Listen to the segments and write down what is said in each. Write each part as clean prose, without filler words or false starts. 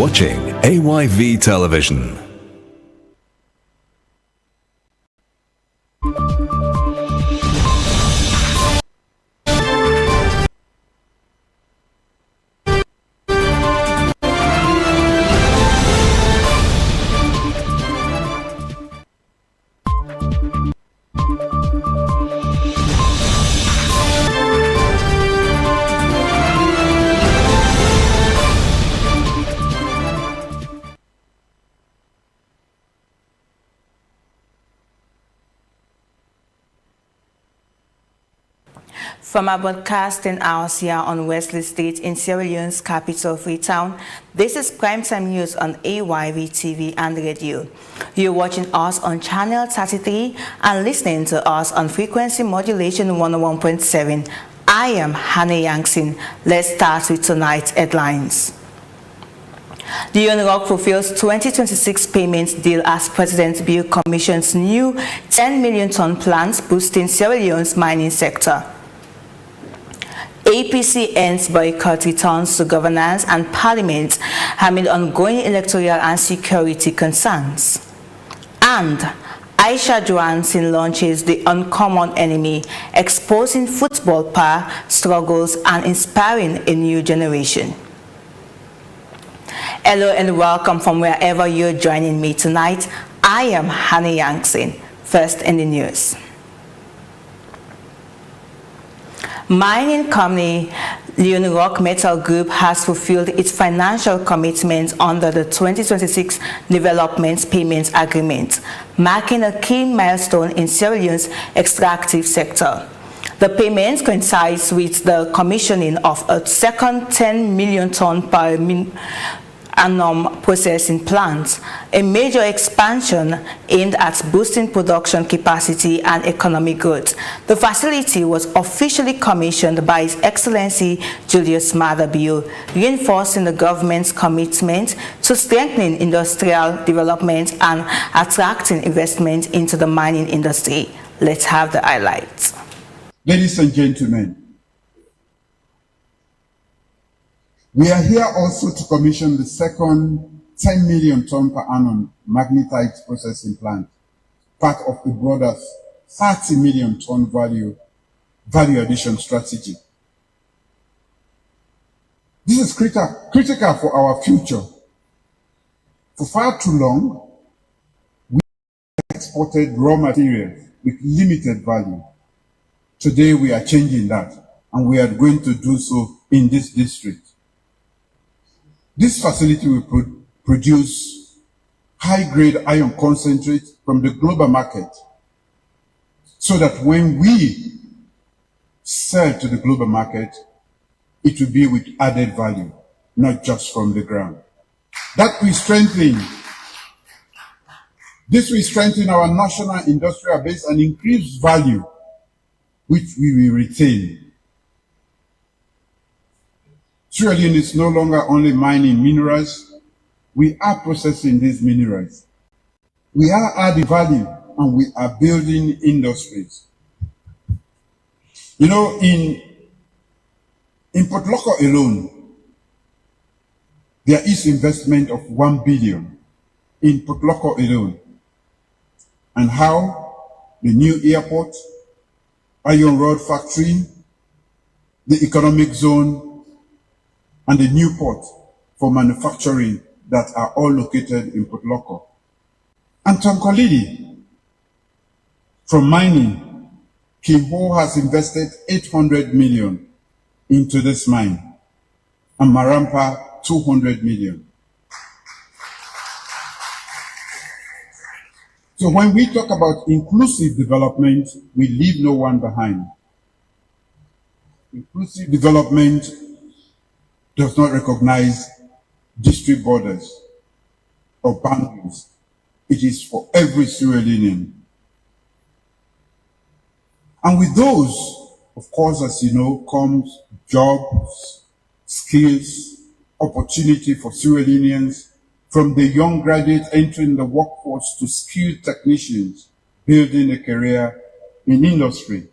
watching AYV Television. From our broadcasting house here on Wesley Street in Sierra Leone's capital, Freetown, this is Primetime News on AYV TV and radio. You're watching us on Channel 33 and listening to us on frequency modulation 101.7. I am Hannah Yangsin. Let's start with tonight's headlines. The UNROC fulfills 2026 payments deal as President Bill commissions new 10 million ton plants boosting Sierra Leone's mining sector. APC ends boycott returns to governance and parliament amid ongoing electoral and security concerns. And Aisha Johansson launches The Uncommon Enemy, exposing football power, struggles, and inspiring a new generation. Hello and welcome from wherever you're joining me tonight. I am Hannah Yangsin. First in the news. Mining company UNROC Metal Group has fulfilled its financial commitments under the 2026 Development Payments Agreement, marking a key milestone in Sierra Leone's extractive sector. The payments coincides with the commissioning of a second 10 million ton per annum processing plant, a major expansion aimed at boosting production capacity and economic growth. The facility was officially commissioned by His Excellency Julius Maada Bio, reinforcing the government's commitment to strengthening industrial development and attracting investment into the mining industry. Let's have the highlights. Ladies and gentlemen, we are here also to commission the second 10 million ton per annum magnetite processing plant, part of a broader 30 million ton value addition strategy. This is critical for our future. For far too long, we exported raw materials with limited value. Today we are changing that, and we are going to do so in this district. This facility will produce high-grade iron concentrate from the global market, so that when we sell to the global market, it will be with added value, not just from the ground. This will strengthen our national industrial base and increase value, which we will retain. Sierra Leone is no longer only mining minerals, we are processing these minerals. We are adding value and we are building industries. You know, in Port Loko alone, there is investment of 1 billion in Port Loko alone. And how the new airport, iron rod factory, the economic zone, and the new port for manufacturing that are all located in Port Loko. And Tonkolidi, from mining, Kimho has invested 800 million into this mine, and Marampa 200 million. So when we talk about inclusive development, we leave no one behind. Inclusive development does not recognize district borders or boundaries. It is for every Sierra Leonean. And with those, of course, as you know, comes jobs, skills, opportunity for Sierra Leoneans, from the young graduates entering the workforce to skilled technicians building a career in industry.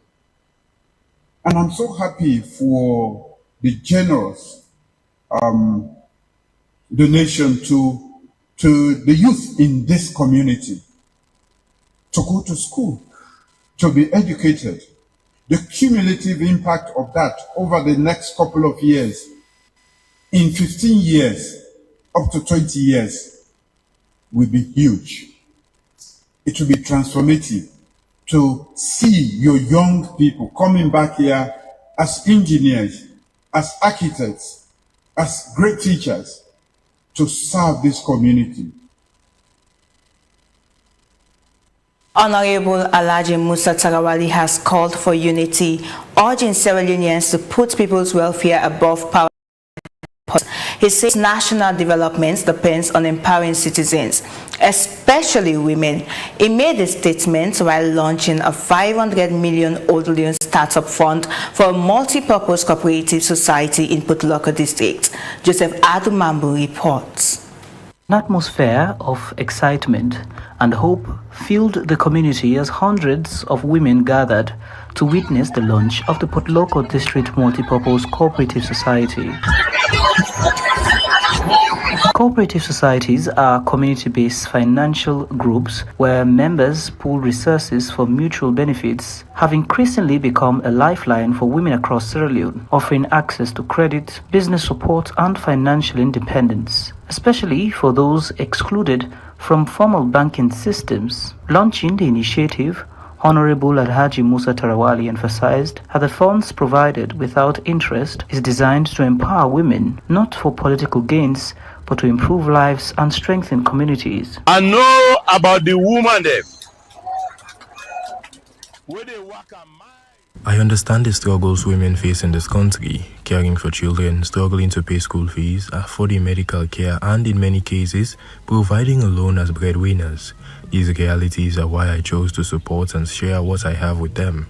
And I'm so happy for the generous donation to the youth in this community to go to school, to be educated. The cumulative impact of that over the next couple of years, in 15 years, up to 20 years, will be huge. It will be transformative to see your young people coming back here as engineers, as architects, as great teachers to serve this community. Honorable Alhaji Musa Tarawali has called for unity, urging Sierra Leoneans to put people's welfare above power. He says national development depends on empowering citizens, especially women. He made the statement while launching a 500 million Odilion startup fund for a multi-purpose cooperative society in Putloko district. Joseph Adumambu reports. An atmosphere of excitement and hope filled the community as hundreds of women gathered to witness the launch of the Putloko District Multipurpose Cooperative Society. Cooperative societies are community-based financial groups where members pool resources for mutual benefits, have increasingly become a lifeline for women across Sierra Leone, offering access to credit, business support and financial independence, especially for those excluded from formal banking systems. Launching the initiative, Honorable Alhaji Musa Tarawali emphasized that the funds provided without interest is designed to empower women, not for political gains, but to improve lives and strengthen communities. I know about the woman there. I understand the struggles women face in this country, caring for children, struggling to pay school fees, affording medical care, and in many cases, providing a loan as breadwinners. These realities are why I chose to support and share what I have with them.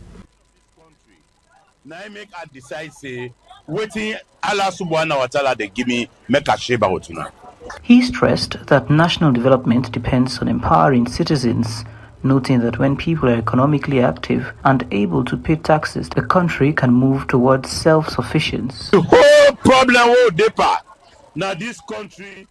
Now I make a decide say, waiting Allah subhanahu wa ta'ala they give me make a sheba hotuna. He stressed that national development depends on empowering citizens, noting that when people are economically active and able to pay taxes, the country can move towards self-sufficiency. The whole problem will deeper. Now this country.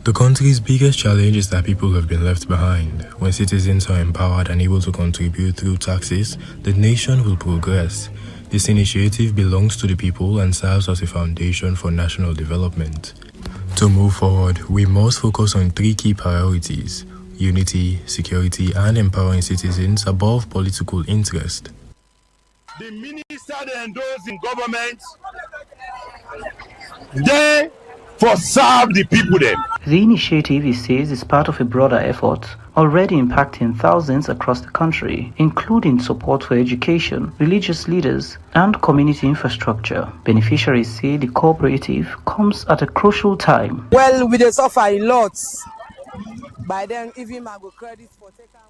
The country's biggest challenge is that people have been left behind. When citizens are empowered and able to contribute through taxes, the nation will progress. This initiative belongs to the people and serves as a foundation for national development. To move forward, we must focus on three key priorities: unity, security, and empowering citizens above political interest. The minister and those in government, they for serve the people then. The initiative, he says, is part of a broader effort already impacting thousands across the country, including support for education, religious leaders, and community infrastructure. Beneficiaries say the cooperative comes at a crucial time. Well, we dey suffer a lot. By then, even my credits for taken.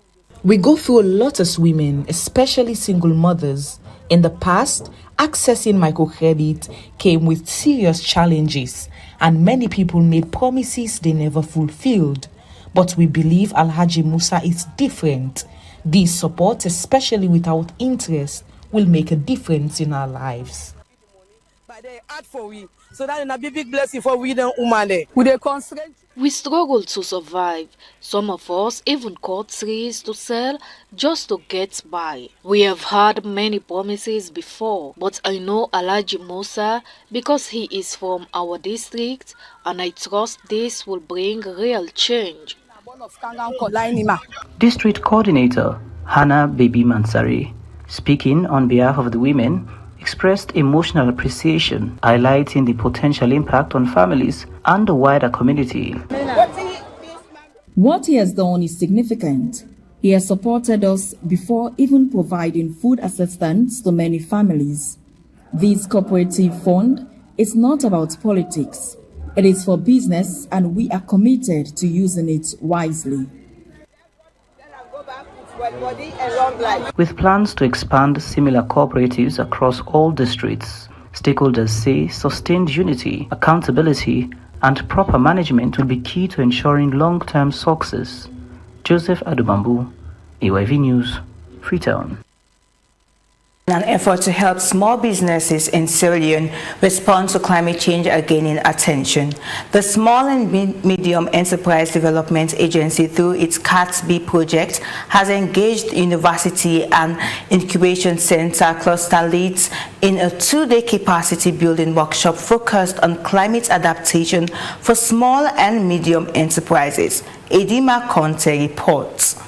We go through a lot as women, especially single mothers. In the past, accessing microcredit came with serious challenges, and many people made promises they never fulfilled. But we believe Alhaji Musa is different. This support, especially without interest, will make a difference in our lives. But they add for we, so that is a big blessing for we the woman. We dey constrain. We struggle to survive. Some of us even cut trees to sell just to get by. We have had many promises before, but I know Alhaji Musa because he is from our district, and I trust this will bring real change. District Coordinator Hannah Baby Mansari, speaking on behalf of the women, expressed emotional appreciation, highlighting the potential impact on families and the wider community. What he has done is significant. He has supported us before even providing food assistance to many families. This cooperative fund is not about politics. It is for business, and we are committed to using it wisely. With plans to expand similar cooperatives across all districts, stakeholders say sustained unity, accountability, and proper management will be key to ensuring long-term success. Joseph Adubambu, AYV News, Freetown. An effort to help small businesses in Sierra Leone respond to climate change are gaining attention. The Small and Medium Enterprise Development Agency, through its CATB project, has engaged university and incubation center cluster leads in a 2-day capacity building workshop focused on climate adaptation for small and medium enterprises. Edima Conte reports.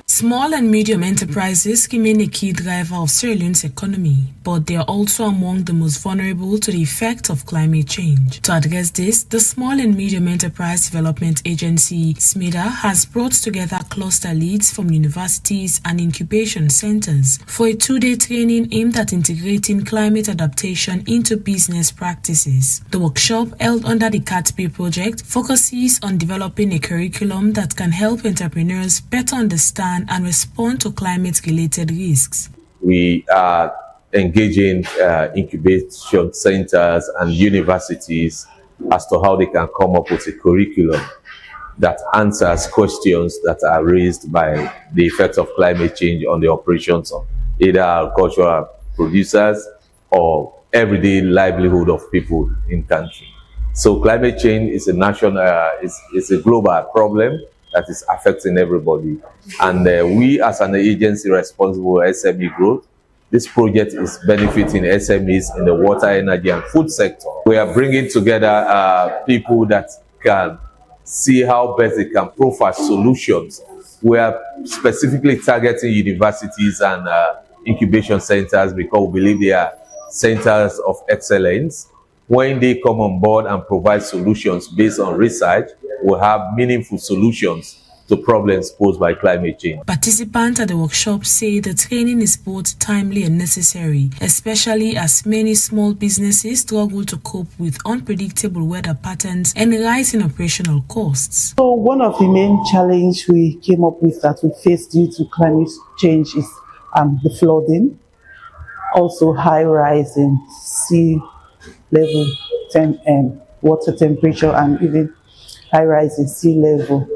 Small and medium enterprises remain a key driver of Sierra Leone's economy, but they are also among the most vulnerable to the effect of climate change. To address this, the Small and Medium Enterprise Development Agency, SMEDA, has brought together cluster leads from universities and incubation centers for a 2-day training aimed at integrating climate adaptation into business practices. The workshop, held under the CATB project, focuses on developing a curriculum that can help entrepreneurs better understand and respond to climate-related risks. We are engaging incubation centers and universities as to how they can come up with a curriculum that answers questions that are raised by the effects of climate change on the operations of either agricultural producers or everyday livelihood of people in country. So climate change is a national, is a global problem that is affecting everybody. And we as an agency responsible for SME growth, this project is benefiting SMEs in the water, energy and food sector. We are bringing together people that can see how best they can profile solutions. We are specifically targeting universities and incubation centers because we believe they are centers of excellence. When they come on board and provide solutions based on research, we'll have meaningful solutions to problems posed by climate change. Participants at the workshop say the training is both timely and necessary, especially as many small businesses struggle to cope with unpredictable weather patterns and rising operational costs. So one of the main challenges we came up with that we face due to climate change is the flooding, also high rise in sea level, water temperature, and even high rise in sea level.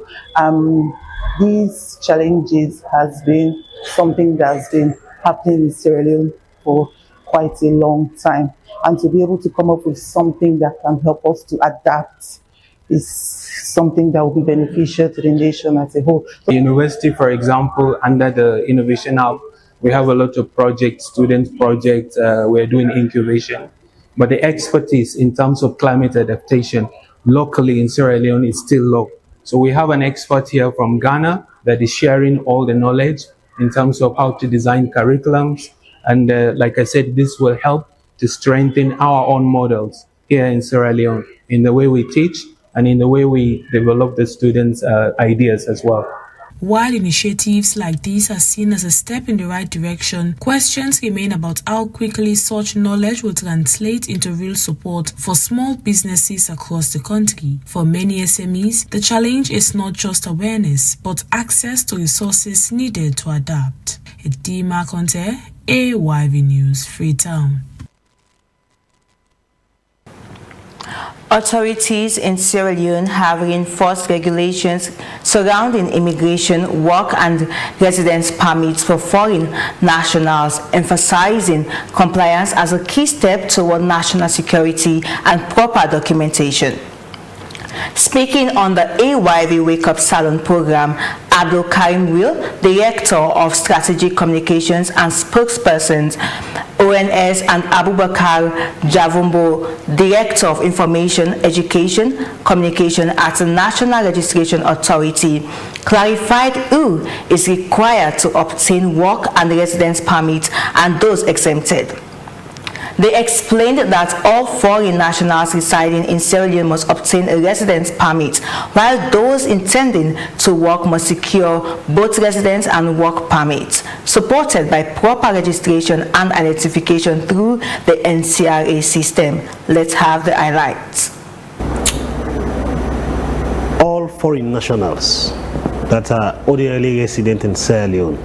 These challenges has been something that's been happening in Sierra Leone for quite a long time, and to be able to come up with something that can help us to adapt is something that will be beneficial to the nation as a whole. The university, for example, under the Innovation Hub, we have a lot of projects, student projects, we're doing incubation. But the expertise in terms of climate adaptation locally in Sierra Leone is still low. So we have an expert here from Ghana that is sharing all the knowledge in terms of how to design curriculums. And like I said, this will help to strengthen our own models here in Sierra Leone in the way we teach and in the way we develop the students' ideas as well. While initiatives like these are seen as a step in the right direction, questions remain about how quickly such knowledge will translate into real support for small businesses across the country. For many SMEs, the challenge is not just awareness, but access to resources needed to adapt. Edima Conte, AYV News, Freetown. Authorities in Sierra Leone have reinforced regulations surrounding immigration, work and residence permits for foreign nationals, emphasizing compliance as a key step toward national security and proper documentation. Speaking on the AYV Wake Up Salon program, Abdul Karim Will, Director of Strategic Communications and Spokespersons, ONS, and Abubakar Javumbo, Director of Information, Education, Communication at the National Registration Authority, clarified who is required to obtain work and residence permits and those exempted. They explained that all foreign nationals residing in Sierra Leone must obtain a residence permit, while those intending to work must secure both residence and work permits, supported by proper registration and identification through the NCRA system. Let's have the highlights. All foreign nationals that are ordinarily resident in Sierra Leone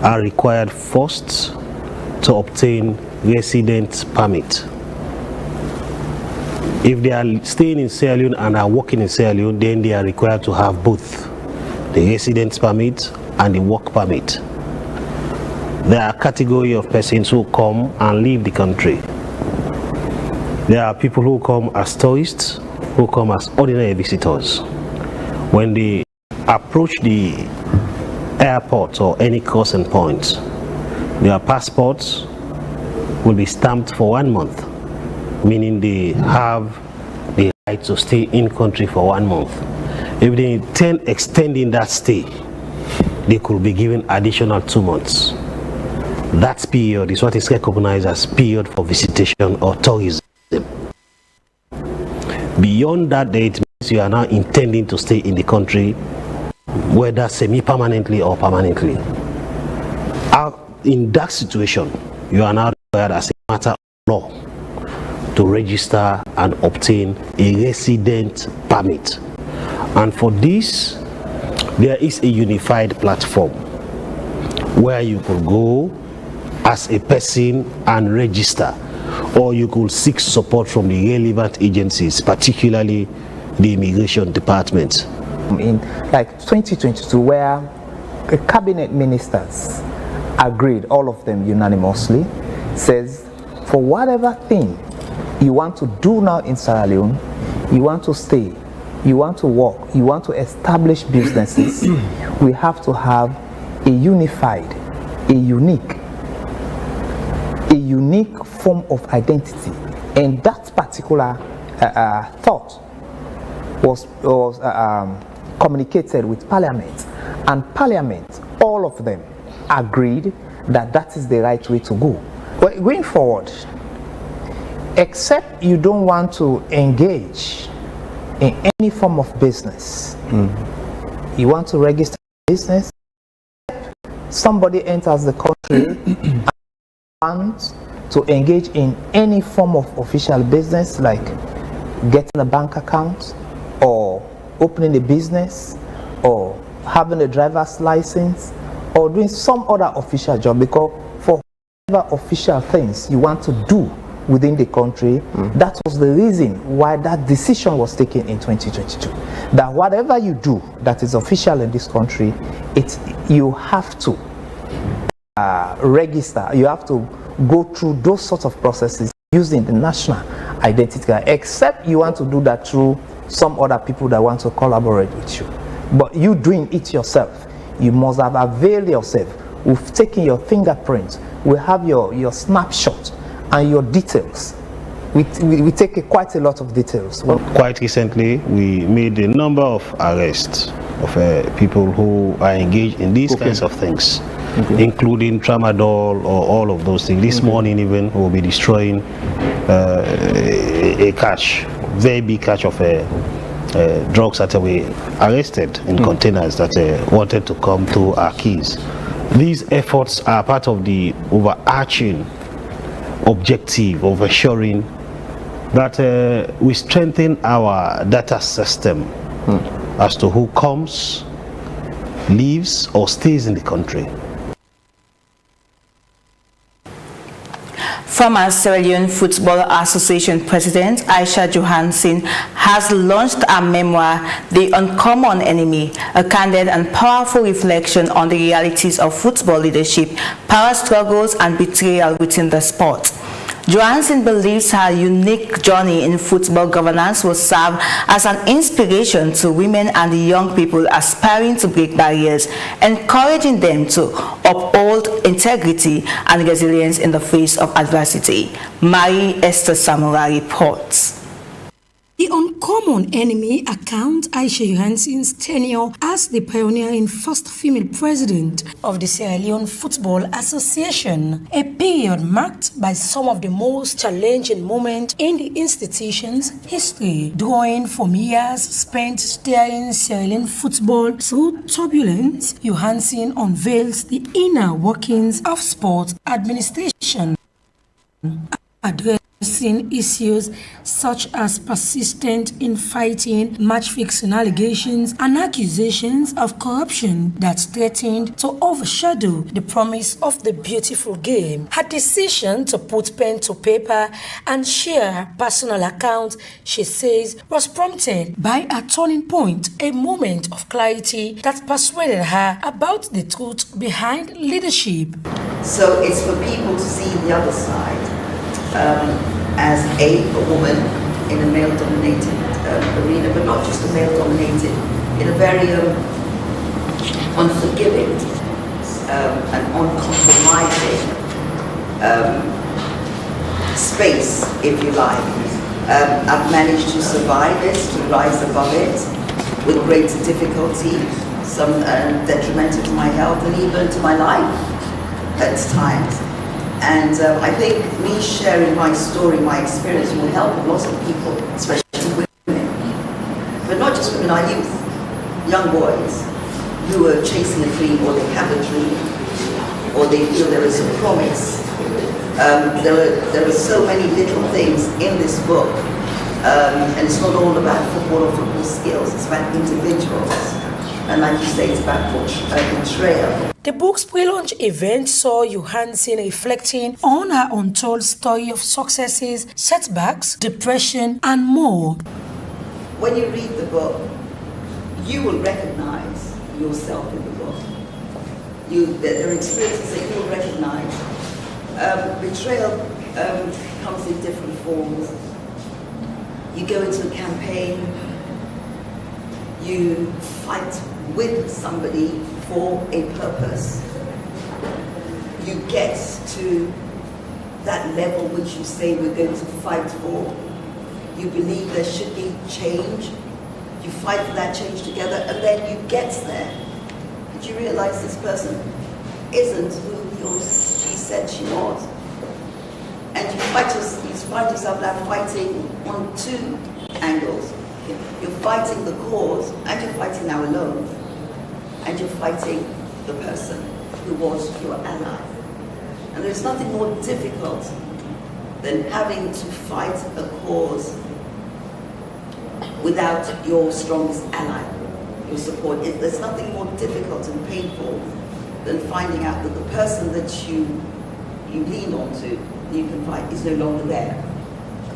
are required first to obtain residence permit. If they are staying in Sierra Leone and are working in Sierra Leone, then they are required to have both the residence permit and the work permit. There are a category of persons who come and leave the country. There are people who come as tourists, who come as ordinary visitors. When they approach the airport or any crossing point, their passports will be stamped for 1 month, meaning they have the right to stay in country for 1 month. If they intend extending that stay, they could be given additional 2 months. That period is what is recognized as period for visitation or tourism. Beyond that date means you are now intending to stay in the country, whether semi-permanently or permanently. In that situation, you are now required as a matter of law to register and obtain a resident permit. And for this, there is a unified platform where you could go as a person and register, or you could seek support from the relevant agencies, particularly the Immigration Department. In like 2022, where the cabinet ministers agreed, all of them unanimously, says for whatever thing you want to do now in Sierra Leone, you want to stay, you want to work, you want to establish businesses, we have to have a unified, a unique form of identity. And that particular thought was communicated with Parliament, and Parliament, all of them, agreed that that is the right way to go. But going forward, except you don't want to engage in any form of business, you want to register business, somebody enters the country and wants to engage in any form of official business, like getting a bank account or opening a business or having a driver's license or doing some other official job, because for whatever official things you want to do within the country, that was the reason why that decision was taken in 2022. That whatever you do that is official in this country, you have to register, you have to go through those sorts of processes using the national identity card, except you want to do that through some other people that want to collaborate with you. But you doing it yourself, you must have availed yourself. We've taken your fingerprints, we have your snapshot and your details. We take quite a lot of details. Quite recently, we made a number of arrests of people who are engaged in these kinds of things, including tramadol or all of those things. This morning even, we'll be destroying a catch, very big catch of drugs that we arrested in containers that wanted to come through our keys. These efforts are part of the overarching objective of assuring that we strengthen our data system as to who comes, lives, or stays in the country. Former Sierra Leone Football Association President Aisha Johansson has launched a memoir, The Uncommon Enemy, a candid and powerful reflection on the realities of football leadership, power struggles, and betrayal within the sport. Johansson believes her unique journey in football governance will serve as an inspiration to women and young people aspiring to break barriers, encouraging them to uphold integrity and resilience in the face of adversity. Mary Esther Samura reports. The Uncommon Enemy accounts Aisha Johansson's tenure as the pioneer and first female president of the Sierra Leone Football Association, a period marked by some of the most challenging moments in the institution's history. Drawing from years spent steering Sierra Leone football through turbulence, Johansson unveils the inner workings of sport administration, addressing issues such as persistent infighting, match-fixing allegations, and accusations of corruption that threatened to overshadow the promise of the beautiful game. Her decision to put pen to paper and share her personal account, she says, was prompted by a turning point, a moment of clarity that persuaded her about the truth behind leadership. So it's for people to see the other side as a woman in a male-dominated arena, but not just a male-dominated, in a very unforgiving and uncompromising space, if you like. I've managed to survive it, to rise above it, with great difficulty, some detrimental to my health and even to my life at times. And I think me sharing my story, my experience will help lots of people, especially women. But not just women, our youth, young boys who are chasing a dream, or they have a dream, or they feel there is a promise. There are so many little things in this book, and it's not all about football or football skills, it's about individuals. And like you say, it's about betrayal. The book's pre-launch event saw Johansson reflecting on her untold story of successes, setbacks, depression, and more. When you read the book, you will recognize yourself in the book. There are experiences that you will recognize. Betrayal comes in different forms. You go into a campaign, you fight with somebody for a purpose. You get to that level which you say we're going to fight for. You believe there should be change. You fight for that change together, and then you get there. And you realize this person isn't who he or she said she was. And you find yourself now fighting on two angles. You're fighting the cause, and you're fighting now alone. And you're fighting the person who was your ally. And there's nothing more difficult than having to fight a cause without your strongest ally, your support. There's nothing more difficult and painful than finding out that the person that you lean on to, you can fight, is no longer there.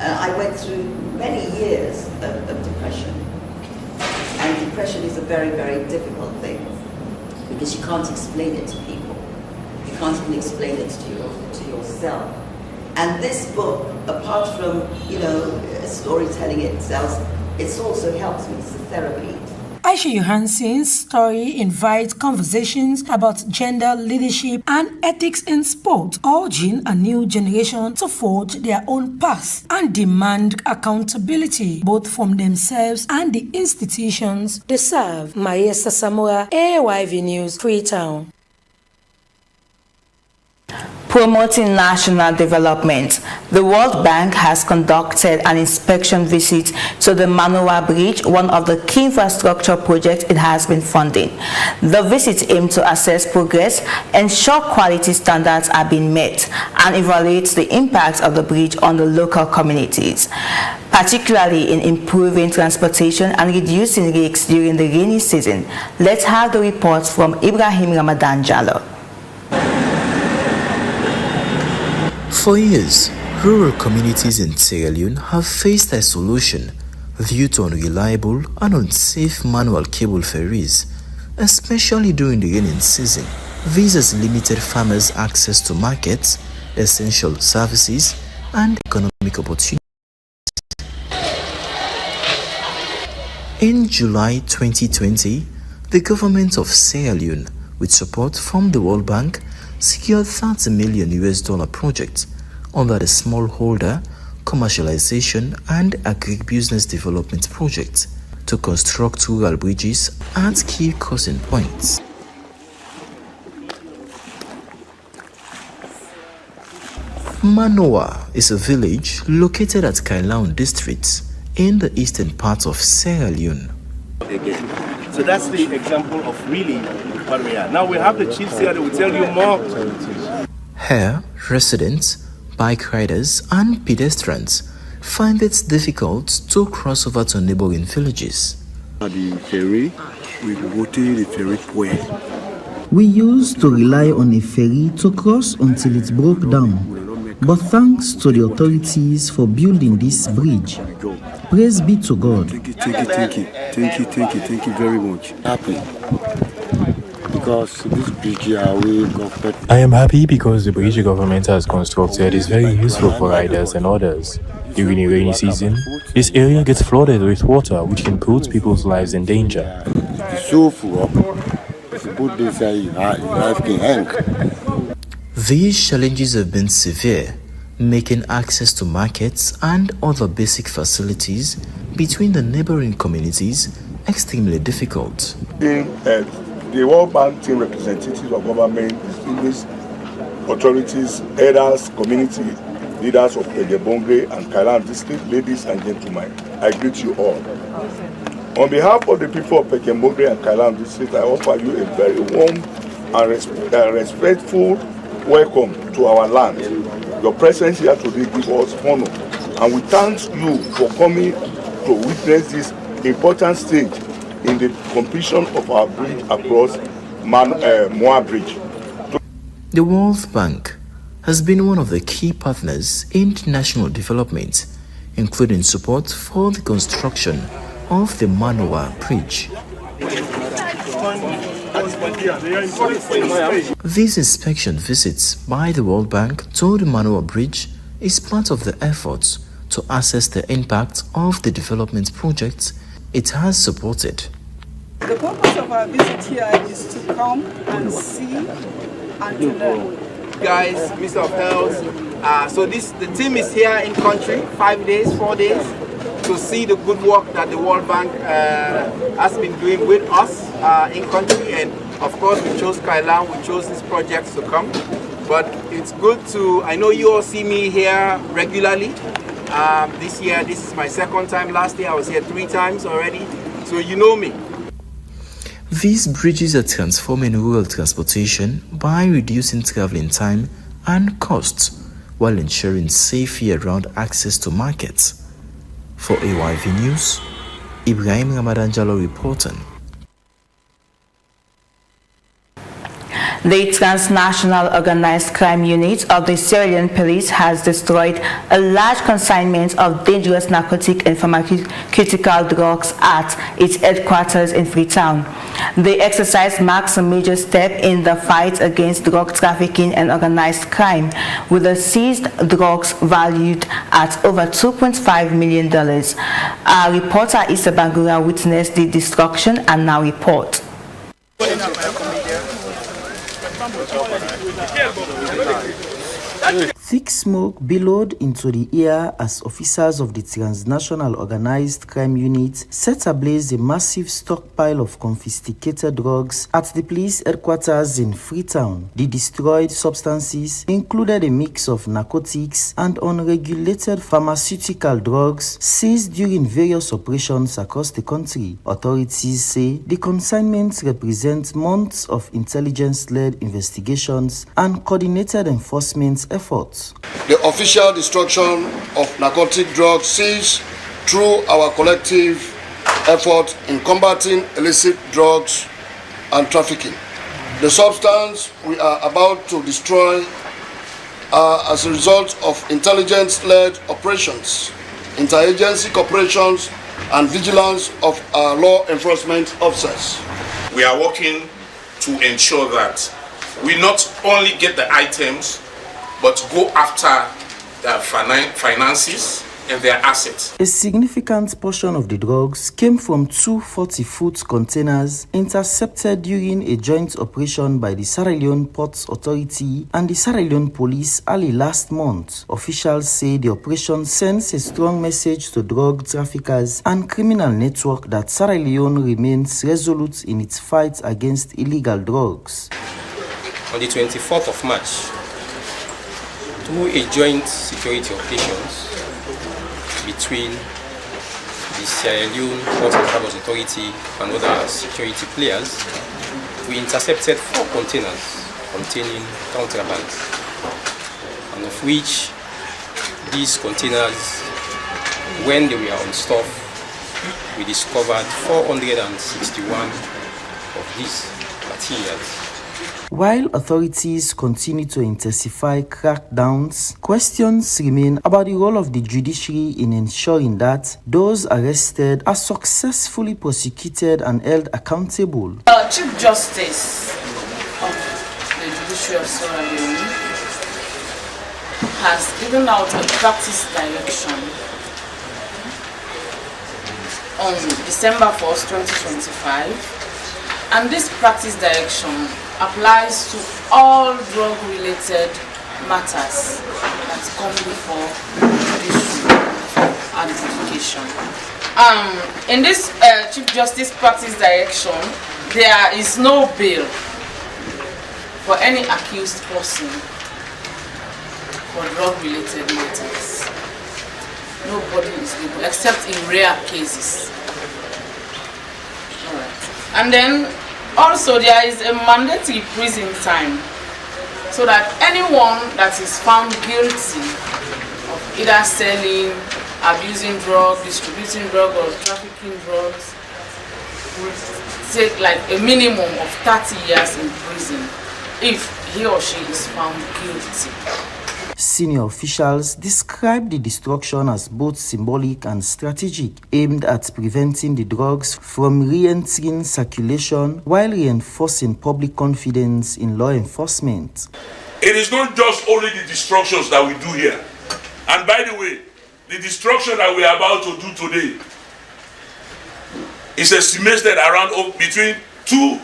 I went through many years of depression. And depression is a very, very difficult thing because you can't explain it to people. You can't even explain it to yourself. And this book, apart from, storytelling itself, it also helps me. It's a therapy. Aisha Johansson's story invites conversations about gender, leadership, and ethics in sport, urging a new generation to forge their own path and demand accountability, both from themselves and the institutions they serve. Maria Sasamura, AYV News, Freetown. Promoting national development, the World Bank has conducted an inspection visit to the Manoa Bridge, one of the key infrastructure projects it has been funding. The visit aimed to assess progress, ensure quality standards are being met, and evaluate the impact of the bridge on the local communities, particularly in improving transportation and reducing risks during the rainy season. Let's have the report from Ibrahim Ramadan Jallo. For years, rural communities in Sierra Leone have faced isolation due to unreliable and unsafe manual cable ferries, especially during the rainy season. This has limited farmers' access to markets, essential services, and economic opportunities. In July 2020, the government of Sierra Leone, with support from the World Bank, secured $30 million project under the Smallholder Commercialization and Agribusiness Development Project to construct rural bridges at key crossing points. Manoa is a village located at Kailaun district in the eastern part of Sierra Leone. So that's the example of really what we are. Now we have the chiefs here that will tell you more. Here, residents, bike riders and pedestrians find it difficult to cross over to neighboring villages. The ferry, we go to the ferry point. We used to rely on a ferry to cross until it broke down. But thanks to the authorities for building this bridge. Praise be to God. Thank you very much. Happy. because this bridge we got. I am happy because the bridge the government has constructed is very useful for riders and others. During the rainy season, this area gets flooded with water which can put people's lives in danger. These challenges have been severe, making access to markets and other basic facilities between the neighboring communities extremely difficult. The World Bank team representatives of government, distinguished authorities, elders, community leaders of Pegebongre and Kailan district, ladies and gentlemen, I greet you all. On behalf of the people of Pegebongre and Kailan district, I offer you a very warm and respectful welcome to our land. Your presence here today gives us honor, and we thank you for coming to witness this important stage in the completion of our bridge across Moa Bridge. The World Bank has been one of the key partners in international development, including support for the construction of the Manoa Bridge. This inspection visits by the World Bank to the Manoa Bridge is part of the efforts to assess the impact of the development projects it has supported. The purpose of our visit here is to come and see and to learn. Guys, Minister of Health, so the team is here in country 5 days, 4 days to see the good work that the World Bank has been doing with us in country, and of course we chose Kailan, we chose these projects to come, but it's good to, I know you all see me here regularly. This year, this is my second time. Last year I was here 3 times already, so you know me. These bridges are transforming rural transportation by reducing traveling time and costs while ensuring safe year-round access to markets. For AYV News, Ibrahim Ramadan Jallo reporting. The Transnational Organized Crime Unit of the Sierra Leone Police has destroyed a large consignment of dangerous narcotic and pharmaceutical drugs at its headquarters in Freetown. The exercise marks a major step in the fight against drug trafficking and organized crime, with the seized drugs valued at over $2.5 million. Our reporter Issa Bangura witnessed the destruction and now reports. Thick smoke billowed into the air as officers of the Transnational Organized Crime Unit set ablaze a massive stockpile of confiscated drugs at the police headquarters in Freetown. The destroyed substances included a mix of narcotics and unregulated pharmaceutical drugs seized during various operations across the country. Authorities say the consignments represent months of intelligence-led investigations and coordinated enforcement efforts. The official destruction of narcotic drugs seized through our collective effort in combating illicit drugs and trafficking. The substance we are about to destroy are as a result of intelligence-led operations, interagency cooperations, and vigilance of our law enforcement officers. We are working to ensure that we not only get the items, but go after their finances and their assets. A significant portion of the drugs came from 2 40-foot containers intercepted during a joint operation by the Sierra Leone Ports Authority and the Sierra Leone Police early last month. Officials say the operation sends a strong message to drug traffickers and criminal networks that Sierra Leone remains resolute in its fight against illegal drugs. On the 24th of March, through a joint security operations between the Sierra Leone Ports and Harbours Authority and other security players, we intercepted 4 containers containing contraband, and of which these containers, when they were on stop, we discovered 461 of these materials. While authorities continue to intensify crackdowns, questions remain about the role of the judiciary in ensuring that those arrested are successfully prosecuted and held accountable. Chief Justice Ministry of Sierra Leone has given out a practice direction on December 1st, 2025, and this practice direction applies to all drug-related matters that come before judiciary and adjudication. In this Chief Justice practice direction, there is no bail for any accused person for drug-related matters. Nobody is able, except in rare cases. All right. And then also there is a mandatory prison time, so that anyone that is found guilty of either selling, abusing drugs, distributing drugs, or trafficking drugs will take like a minimum of 30 years in prison if he or she is found guilty. Senior officials described the destruction as both symbolic and strategic, aimed at preventing the drugs from re-entering circulation while reinforcing public confidence in law enforcement. It is not just only the destructions that we do here. And by the way, the destruction that we are about to do today is estimated around between $2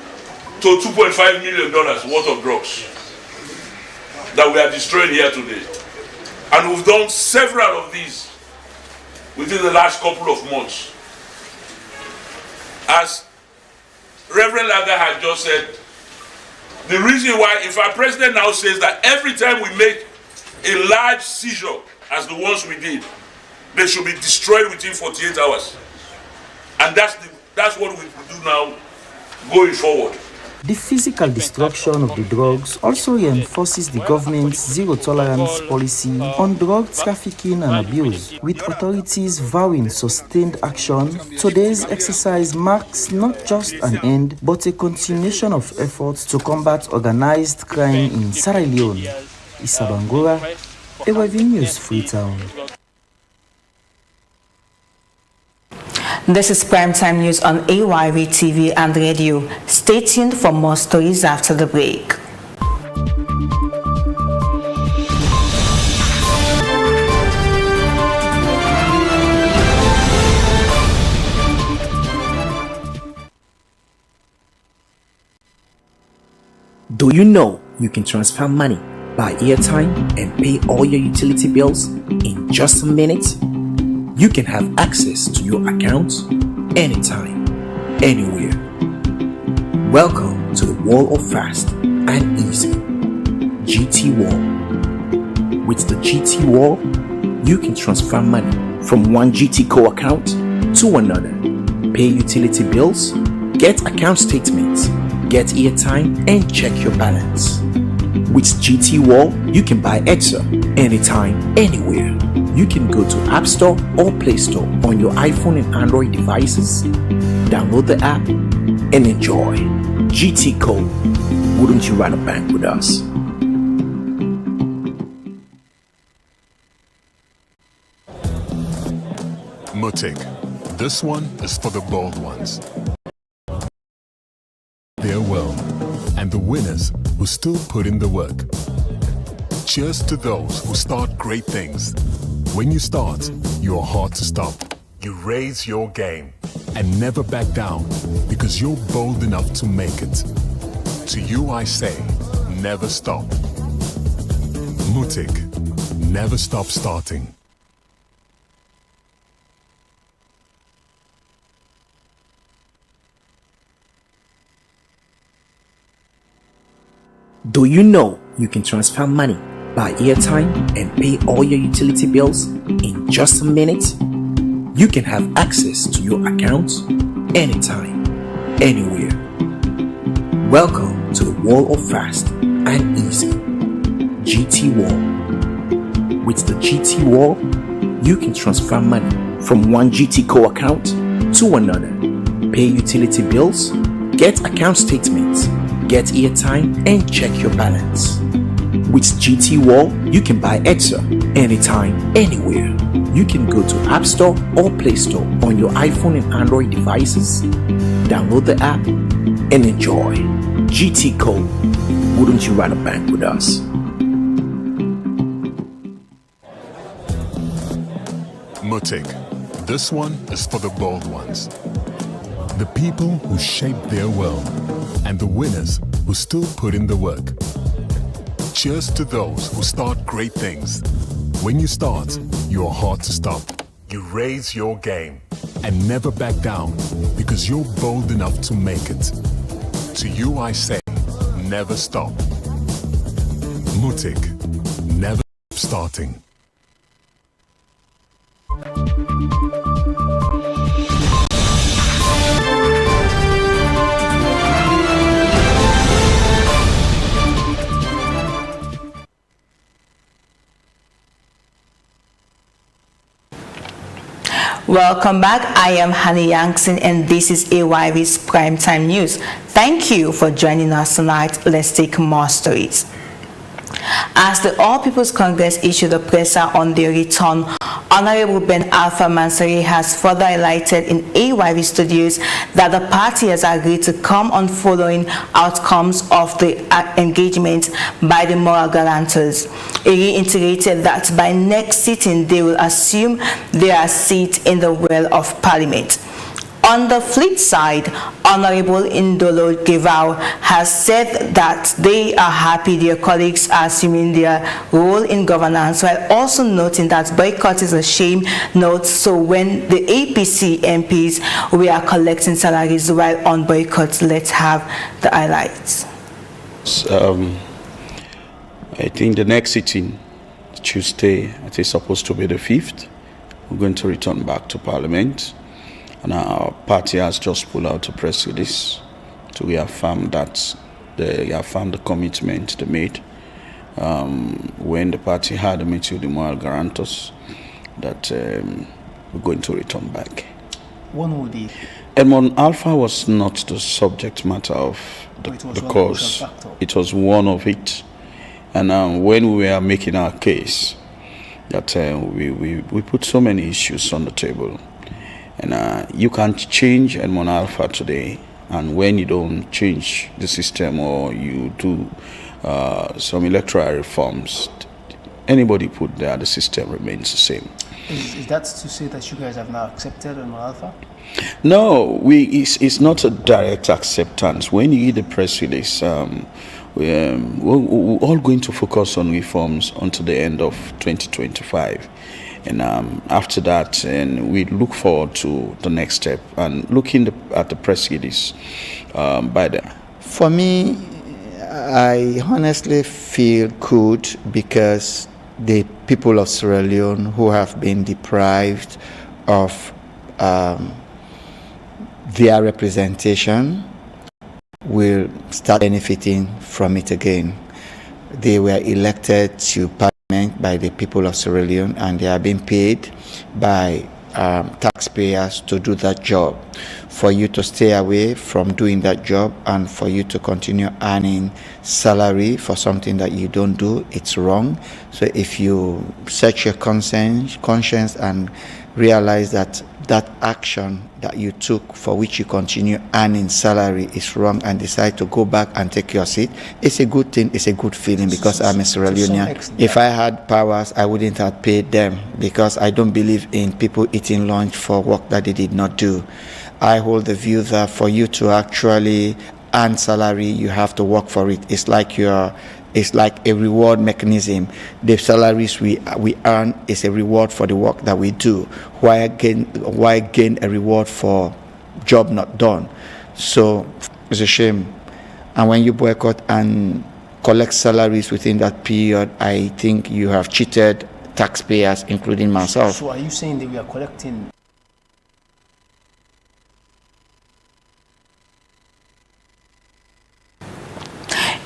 to $2.5 million worth of drugs that we are destroying here today. And we've done several of these within the last couple of months. As Reverend Laga had just said, the reason why, if our president now says that every time we make a large seizure, as the ones we did, they should be destroyed within 48 hours. And that's what we do now going forward. The physical destruction of the drugs also reinforces the government's zero-tolerance policy on drug trafficking and abuse, with authorities vowing sustained action. Today's exercise marks not just an end, but a continuation of efforts to combat organized crime in Sierra Leone. Issa Bangura, AYV News, Freetown. This is Primetime News on AYV TV and radio. Stay tuned for more stories after the break. Do you know you can transfer money by airtime and pay all your utility bills in just a minute? You can have access to your account anytime, anywhere. Welcome to the world of fast and easy GT Wall. With the GT Wall, you can transfer money from one GT Co account to another, pay utility bills, get account statements, get airtime, and check your balance. With GT Wall, you can buy Exa anytime, anywhere. You can go to App Store or Play Store on your iPhone and Android devices, download the app, and enjoy. GT Co. Wouldn't you rather bank with us? Mutik. This one is for the bold ones. Their will, and the winners who still put in the work. Cheers to those who start great things. When you start, you're hard to stop. You raise your game and never back down because you're bold enough to make it. To you I say, never stop. Mutik, never stop starting. Do you know you can transfer money by airtime and pay all your utility bills in just a minute? You can have access to your account anytime, anywhere. Welcome to the world of fast and easy GT Wall. With the GT Wall, you can transfer money from one GT Co account to another, pay utility bills, get account statements, get airtime, and check your balance. With GT Wall, you can buy Exa anytime, anywhere. You can go to App Store or Play Store on your iPhone and Android devices, download the app, and enjoy. GT Co. wouldn't you rather bank with us? Mutik. This one is for the bold ones. The people who shape their world and the winners who still put in the work. Cheers to those who start great things. When you start, you're hard to stop. You raise your game and never back down because you're bold enough to make it. To you I say, never stop. Mutik, never stop starting. Welcome back. I am Hani Yankson and this is AYV's Primetime News. Thank you for joining us tonight. Let's take more stories. As the All People's Congress issued a presser on their return, Honorable Ben Alpha Mansari has further highlighted in AYV Studios that the party has agreed to come on following outcomes of the engagement by the moral guarantors. He reiterated that by next sitting they will assume their seat in the well of Parliament. On the flip side, Honorable Indolo Gevao has said that they are happy their colleagues are assuming their role in governance, while also noting that boycott is a shame note, so when the APC MPs were collecting salaries while on boycott. Let's have the highlights. I think the next sitting, Tuesday, it is supposed to be the 5th. We're going to return back to Parliament. And our party has just pulled out a press release to reaffirm that the commitment they made when the party had a meeting with the moral guarantors that we're going to return back. When would it? Edmond Alpha was not the subject matter of the cause. It was one of it. And when we were making our case, that we put so many issues on the table. And you can't change Edmond Alpha today, and when you don't change the system or you do some electoral reforms, anybody put there, the system remains the same. Is that to say that you guys have now accepted Edmond Alpha? No, it's not a direct acceptance. When you read the press release, we're all going to focus on reforms until the end of 2025. And after that, and we look forward to the next step and looking at the press release by them. For me, I honestly feel good because the people of Sierra Leone who have been deprived of their representation will start benefiting from it again. They were elected to Parliament by the people of Sierra Leone, and they are being paid by taxpayers to do that job. For you to stay away from doing that job and for you to continue earning salary for something that you don't do, it's wrong. So if you search your conscience and realize that that action that you took for which you continue earning salary is wrong and decide to go back and take your seat, it's a good thing, it's a good feeling, because I'm a Sierra Leonean. If I had powers, I wouldn't have paid them, because I don't believe in people eating lunch for work that they did not do. I hold the view that for you to actually earn salary, you have to work for it. It's like a reward mechanism. The salaries we earn is a reward for the work that we do. Why gain a reward for job not done? So it's a shame. And when you boycott and collect salaries within that period, I think you have cheated taxpayers, including myself. So are you saying that we are collecting?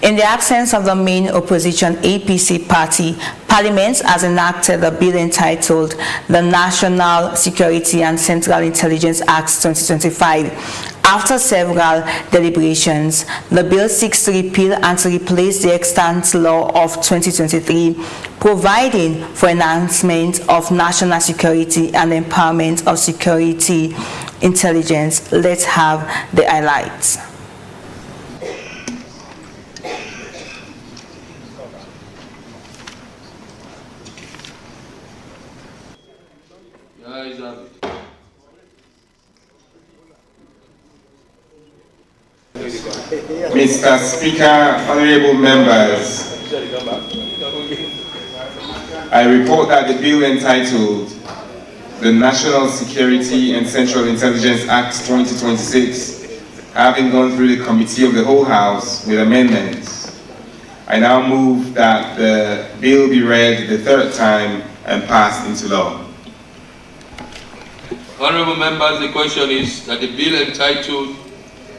In the absence of the main opposition APC party, Parliament has enacted a bill entitled the National Security and Central Intelligence Act 2025. After several deliberations, the bill seeks to repeal and to replace the extant law of 2023, providing for enhancement of national security and empowerment of security intelligence. Let's have the highlights. ayes have it. Mr. Speaker, honorable members, I report that the bill entitled the National Security and Central Intelligence Act 2026, having gone through the Committee of the Whole House with amendments, I now move that the bill be read the third time and passed into law. Honorable members, the question is that the bill entitled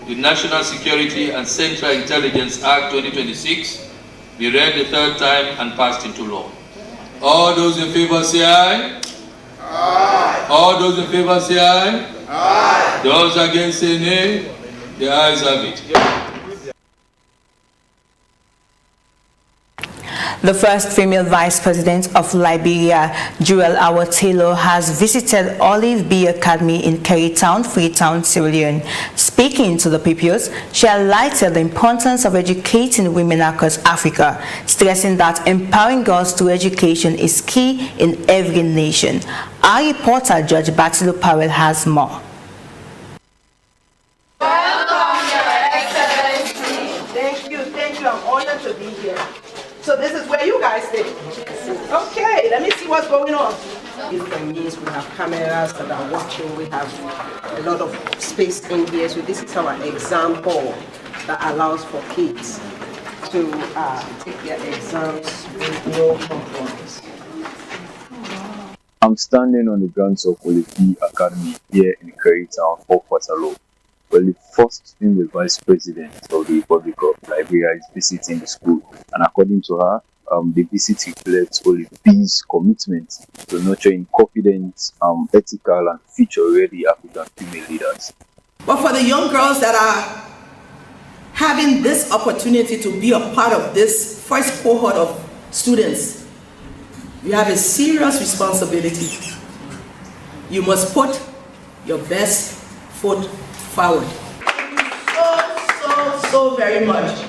the National Security and Central Intelligence Act 2026 be read the third time and passed into law. All those in favor say aye. Aye. All those in favor say aye. Aye. Those against say nay. The ayes have it. The first female vice president of Liberia, Jewel Awotelo, has visited Olive Bee Academy in Kerrytown, Freetown, Sierra Leone. Speaking to the pupils, she highlighted the importance of educating women across Africa, stressing that empowering girls through education is key in every nation. Our reporter, Judge Batilu Powell, has more. Welcome, Your Excellency. Thank you. I'm honored to be here. So this is where you guys stay. Okay, let me see what's going on. It means we have cameras that are watching. We have a lot of space in here. So this is our example that allows for kids to take their exams with no compromise. I'm standing on the grounds of Olive Bee Academy here in Kerrytown, Okpatalo, where the first female vice president of the Republic of Liberia is visiting the school. And according to her, the visit reflects Olive Bee's commitment to nurturing confident, ethical, and future-ready African female leaders. But for the young girls that are having this opportunity to be a part of this first cohort of students, you have a serious responsibility. You must put your best foot forward. So very much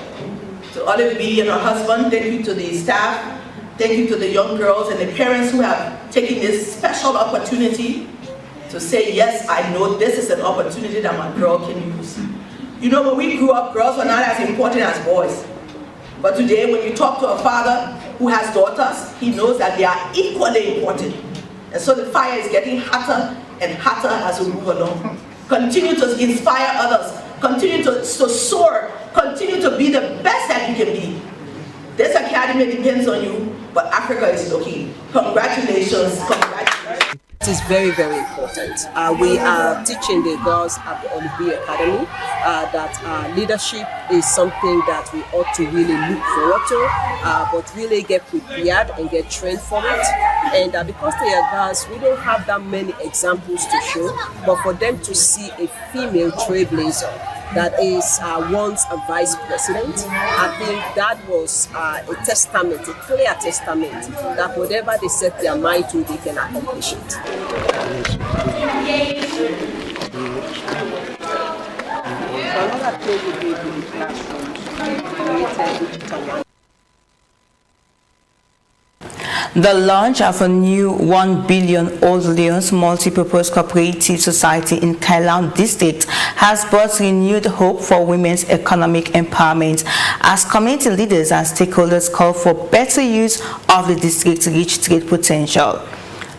to Olive Bee and her husband. Thank you to the staff. Thank you to the young girls and the parents who have taken this special opportunity to say, yes, I know this is an opportunity that my girl can use. You know, when we grew up, girls were not as important as boys. But today, when you talk to a father who has daughters, he knows that they are equally important. And so the fire is getting hotter and hotter as we move along. Continue to inspire others. Continue to soar. Continue to be the best that you can be. This academy depends on you, but Africa is looking. Congratulations. Congratulations. It is very, very important. We are teaching the girls at the Olive Bee Academy that leadership is something that we ought to really look forward to, but really get prepared and get trained for it. And because they are girls, we don't have that many examples to show, but for them to see a female trailblazer that is once a vice president, I think that was a testament, a clear testament that whatever they set their mind to, they can accomplish it. The launch of a new 1 billion Old Leons multi-purpose cooperative society in Kailan district has brought renewed hope for women's economic empowerment as community leaders and stakeholders call for better use of the district's rich trade potential.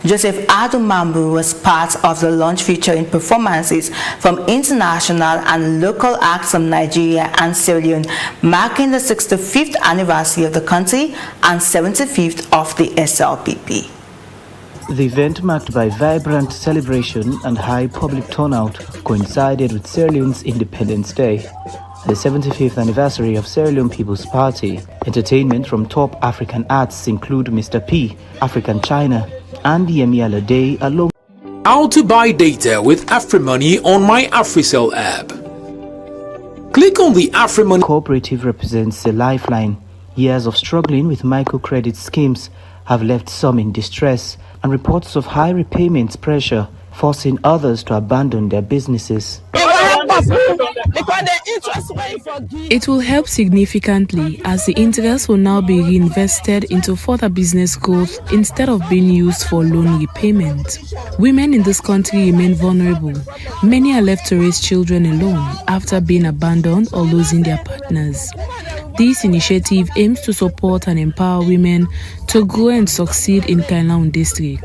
Joseph Adumambu was part of the launch featuring performances from international and local acts from Nigeria and Sierra Leone, marking the 65th anniversary of the country and 75th of the SLPP. The event, marked by vibrant celebration and high public turnout, coincided with Sierra Leone's Independence Day, the 75th anniversary of Sierra Leone People's Party. Entertainment from top African acts include Mr. P, African China, and Yemi Alade along. How to buy data with AfriMoney on my AfriCell app. Click on the AfriMoney. Cooperative represents a lifeline. Years of struggling with microcredit schemes have left some in distress, and reports of high repayment pressure forcing others to abandon their businesses. It will help significantly as the interest will now be reinvested into further business growth instead of being used for loan repayment. Women in this country remain vulnerable. Many are left to raise children alone after being abandoned or losing their partners. This initiative aims to support and empower women to grow and succeed in Kainlaon district.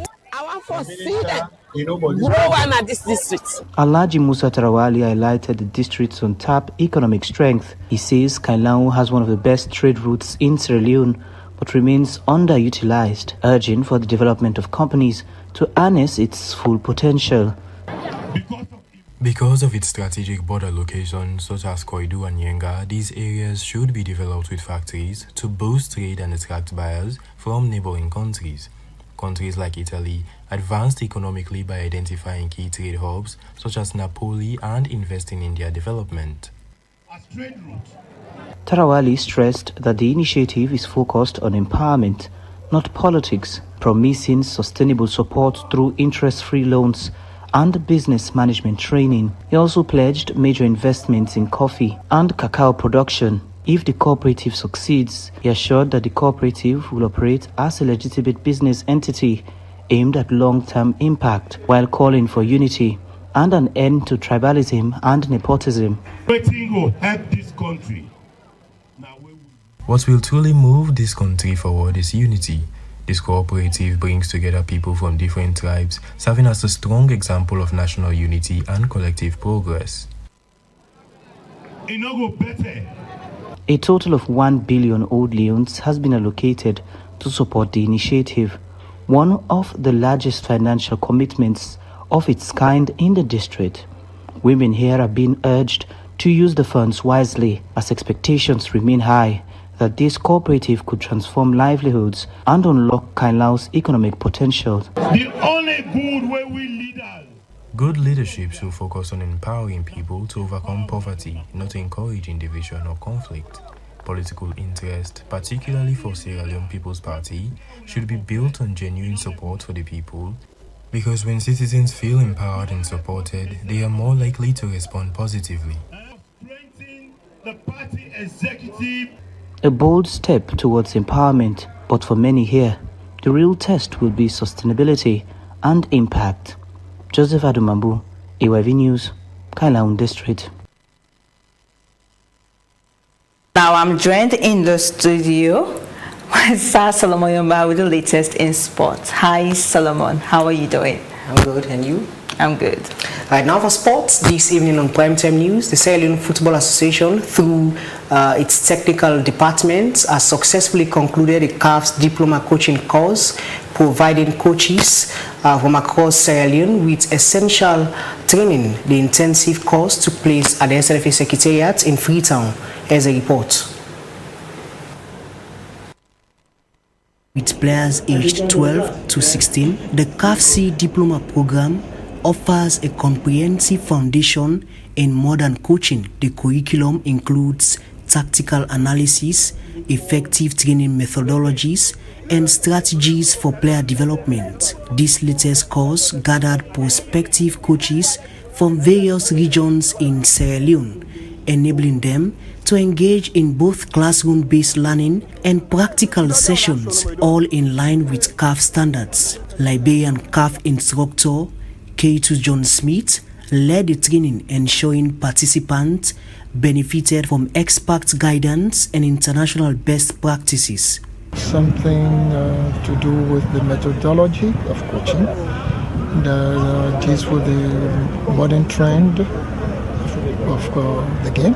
Alhaji Musa Tarawali highlighted the district's untapped economic strength. He says Kainlaon has one of the best trade routes in Sierra Leone, but remains underutilized, urging for the development of companies to harness its full potential. Because of its strategic border locations such as Koidu and Yenga, these areas should be developed with factories to boost trade and attract buyers from neighboring countries. Countries like Italy advanced economically by identifying key trade hubs such as Napoli and investing in their development. Tarawali stressed that the initiative is focused on empowerment, not politics, promising sustainable support through interest-free loans and business management training. He also pledged major investments in coffee and cacao production. If the cooperative succeeds, he assured that the cooperative will operate as a legitimate business entity aimed at long-term impact, while calling for unity and an end to tribalism and nepotism. Will help this country. What will truly move this country forward is unity. This cooperative brings together people from different tribes, serving as a strong example of national unity and collective progress. A total of 1 billion old leones has been allocated to support the initiative, one of the largest financial commitments of its kind in the district. Women here are being urged to use the funds wisely, as expectations remain high that this cooperative could transform livelihoods and unlock Kainlaon's economic potential. The only good way we leaders. Good leadership should focus on empowering people to overcome poverty, not encouraging division or conflict. Political interest, particularly for Sierra Leone People's Party, should be built on genuine support for the people, because when citizens feel empowered and supported, they are more likely to respond positively. The party executive. A bold step towards empowerment, but for many here, the real test will be sustainability and impact. Joseph Adumambu, AYV News, Kainlaon District. Now I'm joined in the studio with Sir Solomon Yomba with the latest in sports. Hi Solomon, how are you doing? I'm good, and you? I'm good. Right now for sports, this evening on Primetime News, the Sierra Leone Football Association, through its technical department, has successfully concluded a CAF's diploma coaching course, providing coaches from across Sierra Leone with essential training. The intensive course took place at the SLFA Secretariat in Freetown. Here's a report. With players aged 12 to 16, the CAF diploma program offers a comprehensive foundation in modern coaching. The curriculum includes tactical analysis, effective training methodologies, and strategies for player development. This latest course gathered prospective coaches from various regions in Sierra Leone, enabling them to engage in both classroom-based learning and practical sessions, all in line with CAF standards. Liberian CAF instructor K2 John Smith led the training, ensuring participants benefited from expert guidance and international best practices. Something to do with the methodology of coaching, this with the modern trend of the game.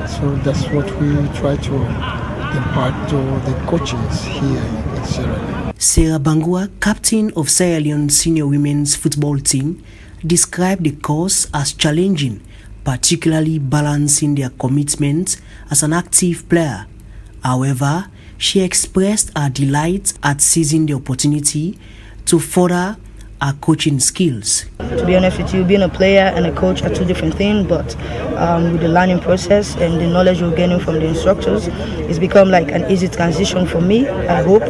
So that's what we try to impart to the coaches here in Sierra Leone. Sarah Bangua, captain of Sierra Leone senior women's football team, described the course as challenging, particularly balancing their commitment as an active player. However, she expressed her delight at seizing the opportunity to further her coaching skills. To be honest with you, being a player and a coach are two different things, but with the learning process and the knowledge you're gaining from the instructors, it's become like an easy transition for me, I hope,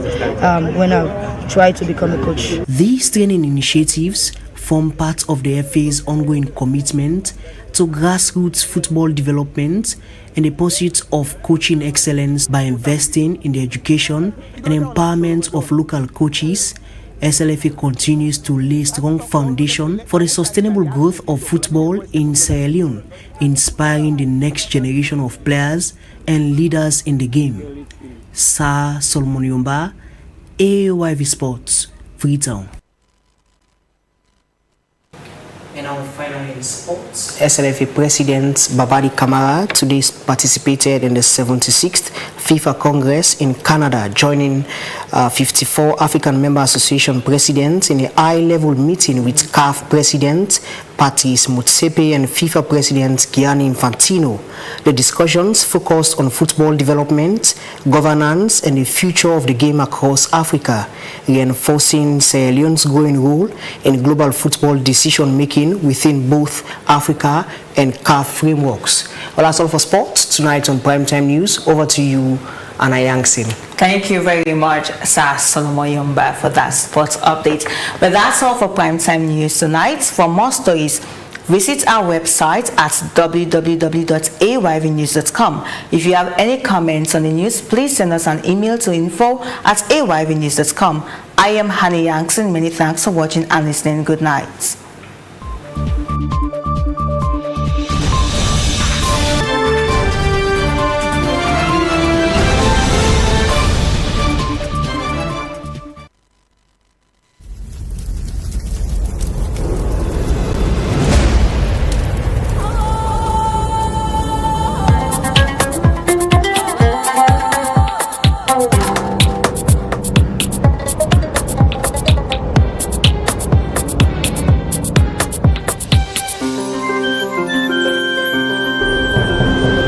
when I try to become a coach. These training initiatives form part of the FA's ongoing commitment to grassroots football development and the pursuit of coaching excellence by investing in the education and empowerment of local coaches. SLFA continues to lay strong foundation for the sustainable growth of football in Sierra Leone, inspiring the next generation of players and leaders in the game. Sir Solomon Yomba, AYV Sports, Freetown. And our final in sports, SLFA President Babadi Kamara today participated in the 76th FIFA Congress in Canada, joining 54 African Member Association presidents in a high-level meeting with CAF President Patrice Motsepe and FIFA President Gianni Infantino. The discussions focused on football development, governance, and the future of the game across Africa, reinforcing Sierra Leone's growing role in global football decision-making within both Africa and CAF frameworks. Well, that's all for sports tonight on Primetime News. Over to you, Anna Yangsin. Thank you very much, Sir Solomon Yomba, for that sports update. But that's all for Primetime News tonight. For more stories, visit our website at www.ayvnews.com. If you have any comments on the news, please send us an email to info@ayvnews.com. I am Hani Yangsin. Many thanks for watching and listening. Good night.